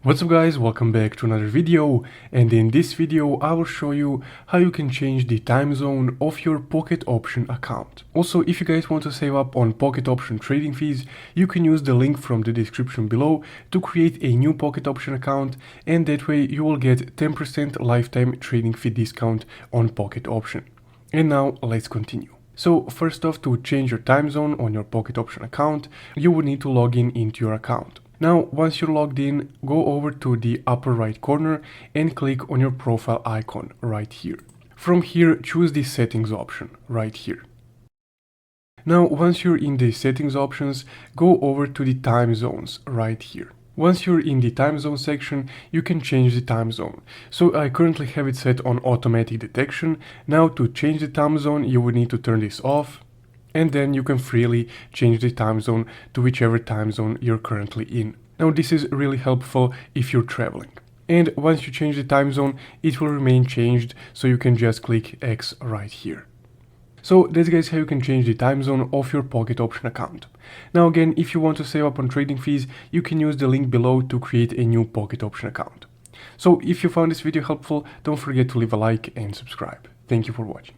What's up guys, welcome back to another video, and in this video I will show you how you can change the time zone of your Pocket Option account. Also, if you guys want to save up on Pocket Option trading fees, you can use the link from the description below to create a new Pocket Option account, and that way you will get 10% lifetime trading fee discount on Pocket Option. And now let's continue. So first off, to change your time zone on your Pocket Option account, you will need to log in into your account. Now, once you're logged in, go over to the upper right corner and click on your profile icon right here. From here, choose the settings option right here. Now, once you're in the settings options, go over to the time zones right here. Once you're in the time zone section, you can change the time zone. So I currently have it set on automatic detection. Now to change the time zone, you would need to turn this off, and then you can freely change the time zone to whichever time zone you're currently in. Now this is really helpful if you're traveling. And once you change the time zone, it will remain changed, so you can just click X right here. So that's guys how you can change the time zone of your Pocket Option account. Now again, if you want to save up on trading fees, you can use the link below to create a new Pocket Option account. So if you found this video helpful, don't forget to leave a like and subscribe. Thank you for watching.